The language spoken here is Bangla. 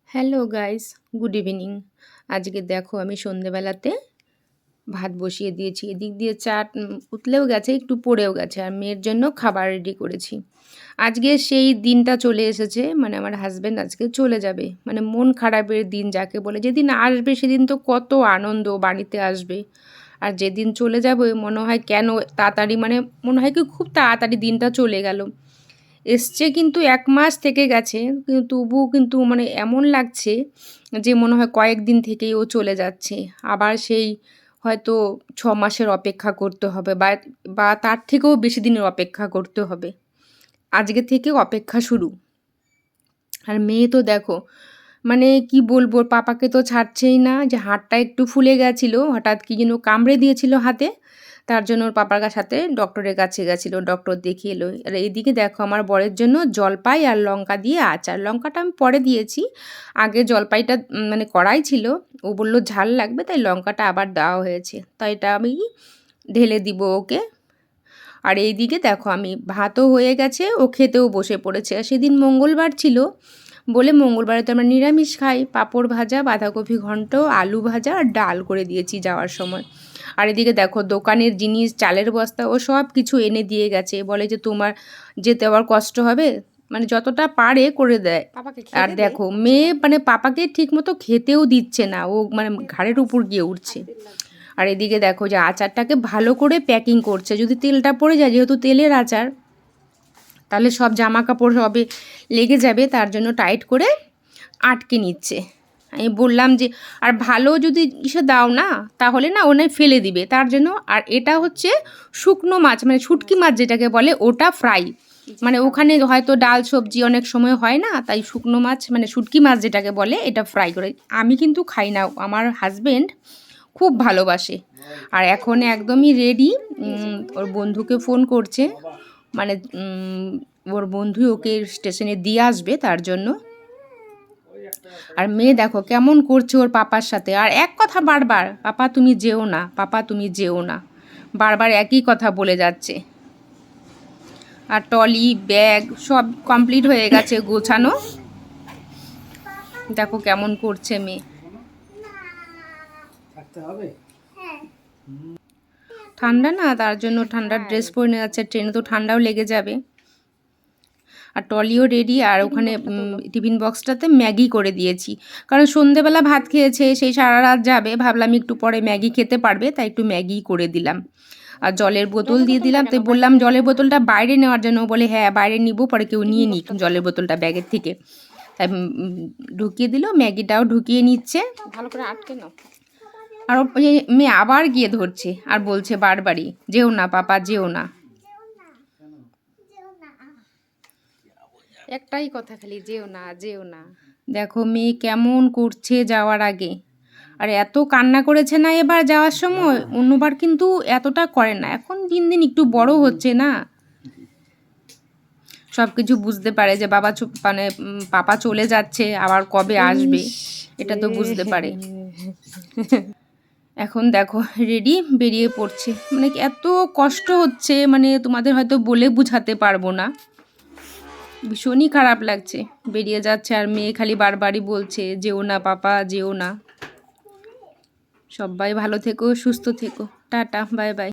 Hello guys, good evening. আজকে দেখো আমি সন্ধেবেলাতে ভাত বসিয়ে দিয়েছি। এদিক দিয়ে চা উতলেও গেছে, একটু পড়েও গেছে, আর মেয়ের জন্য খাবার রেডি করেছি। আজকে সেই দিনটা চলে এসেছে, মানে আমার হাজব্যান্ড আজকে চলে যাবে, মানে মন খারাপের দিন যাকে বলে। যেদিন আসবে সেদিন তো কত আনন্দ, বাড়িতে আসবে। আর যেদিন চলে যাবে মনে হয় কেন তাড়াতাড়ি, মানে মনে হয় কি খুব তাড়াতাড়ি দিনটা চলে গেল। এসছে কিন্তু ১ মাস থেকে গেছে, কিন্তু তবুও কিন্তু মানে এমন লাগছে যে মনে হয় কয়েকদিন থেকেই ও চলে যাচ্ছে। আবার সেই হয়তো ৬ মাসের অপেক্ষা করতে হবে, বা তার থেকেও বেশি দিনের অপেক্ষা করতে হবে। আজকে থেকে অপেক্ষা শুরু। আর মেয়ে তো দেখো, মানে কি বলবো, ওর পাপাকে তো ছাড়ছেই না। যে হাতটা একটু ফুলে গেছিলো, হঠাৎ কি যেন কামড়ে দিয়েছিল হাতে, তার জন্য ওর পাপার সাথে ডক্টরের কাছে গেছিলো, ডক্টর দেখিয়ে এলো। আর এইদিকে দেখো আমার বরের জন্য জলপাই আর লঙ্কা দিয়ে আচার। লঙ্কাটা আমি পরে দিয়েছি, আগে জলপাইটা মানে কড়াই ছিল, ও বললো ঝাল লাগবে, তাই লঙ্কাটা আবার দেওয়া হয়েছে, তাই এটা আমি ঢেলে দিব ওকে। আর এইদিকে দেখো আমি ভাতও হয়ে গেছে, ও খেতেও বসে পড়েছে। আর সেদিন মঙ্গলবার ছিল বলে, মঙ্গলবারে তো আমরা নিরামিষ খাই। পাঁপড় ভাজা, বাঁধাকপি ঘন্ট, আলু ভাজা আর ডাল করে দিয়েছি যাওয়ার সময়। আর এদিকে দেখো দোকানের জিনিস, চালের বস্তা ও সব কিছু এনে দিয়ে গেছে। বলে যে তোমার যেতে আবার কষ্ট হবে, মানে যতটা পারে করে দেয়। আর দেখো মেয়ে মানে পাপাকে ঠিক মতো খেতেও দিচ্ছে না, ও মানে ঘাড়ের উপর গিয়ে উঠছে। আর এদিকে দেখো যে আচারটাকে ভালো করে প্যাকিং করছে, যদি তেলটা পড়ে যায়, যেহেতু তেলের আচার, তাহলে সব জামা কাপড় সবে লেগে যাবে, তার জন্য টাইট করে আটকে নিচ্ছে। আমি বললাম যে আর ভালো যদি ইসে দাও না, তাহলে না ওনায় ফেলে দিবে, তার জন্য। আর এটা হচ্ছে শুকনো মাছ, মানে শুটকি মাছ যেটাকে বলে, ওটা ফ্রাই। মানে ওখানে হয়তো ডাল সবজি অনেক সময় হয় না, তাই শুকনো মাছ মানে শুটকি মাছ যেটাকে বলে, এটা ফ্রাই করে। আমি কিন্তু খাই না, আমার হাজবেন্ড খুব ভালোবাসে। আর এখন একদমই রেডি, ওর বন্ধুকে ফোন করছে, মানে ওর বন্ধুই ওকে স্টেশনে দিয়ে আসবে তার জন্য। আর মেয়ে দেখো কেমন করছে ওর পাপার সাথে, আর এক কথা বারবার, পাপা তুমি যেও না, পাপা তুমি যেও না, বারবার একই কথা বলে যাচ্ছে। আর টলি ব্যাগ সব কমপ্লিট হয়ে গেছে গোছানো। দেখো কেমন করছে মেয়ে। ঠান্ডা না, তার জন্য ঠান্ডার ড্রেস পরে নিয়ে যাচ্ছে, ট্রেনে তো ঠান্ডাও লেগে যাবে। আর টলিও রেডি, আর ওখানে টিফিন বক্সটাতে ম্যাগি করে দিয়েছি, কারণ সন্ধেবেলা ভাত খেয়েছে, সেই সারা রাত যাবে, ভাবলাম একটু পরে ম্যাগি খেতে পারবে, তাই একটু ম্যাগি করে দিলাম। আর জলের বোতল দিয়ে দিলাম, তাই বললাম জলের বোতলটা বাইরে নেওয়ার জন্য, বলে হ্যাঁ বাইরে নিব, পরে কেউ নিয়ে নিক জলের বোতলটা ব্যাগের থেকে, তাই ঢুকিয়ে দিল। ম্যাগিটাও ঢুকিয়ে নিচ্ছে, ভালো করে আটকে নাও। আর মেয়ে আবার গিয়ে ধরছে আর বলছে বারবারই, যেও না পাপা যেও না, একটাই কথা খালি, যেও না যেও না। দেখো মেয়ে কেমন করছে যাওয়ার আগে। আর এত কান্না করেছে না এবার যাওয়ার সময়, অন্যবার কিন্তু এতটা করে না, এখন দিন দিন একটু বড় হচ্ছে না, সব কিছু বুঝতে পারে যে বাবা মানে পাপা চলে যাচ্ছে, আবার কবে আসবে এটা তো বুঝতে পারে। এখন দেখো রেডি, বেরিয়ে পড়ছে। মানে এত কষ্ট হচ্ছে, মানে তোমাদের হয়তো বলে বুঝাতে পারবো না, ভীষণই খারাপ লাগছে। বেরিয়ে যাচ্ছে আর মেয়ে খালি বারবারই বলছে যেও না পাপা যেও না। সবাই ভালো থেকো, সুস্থ থেকো, টাটা, বাই বাই।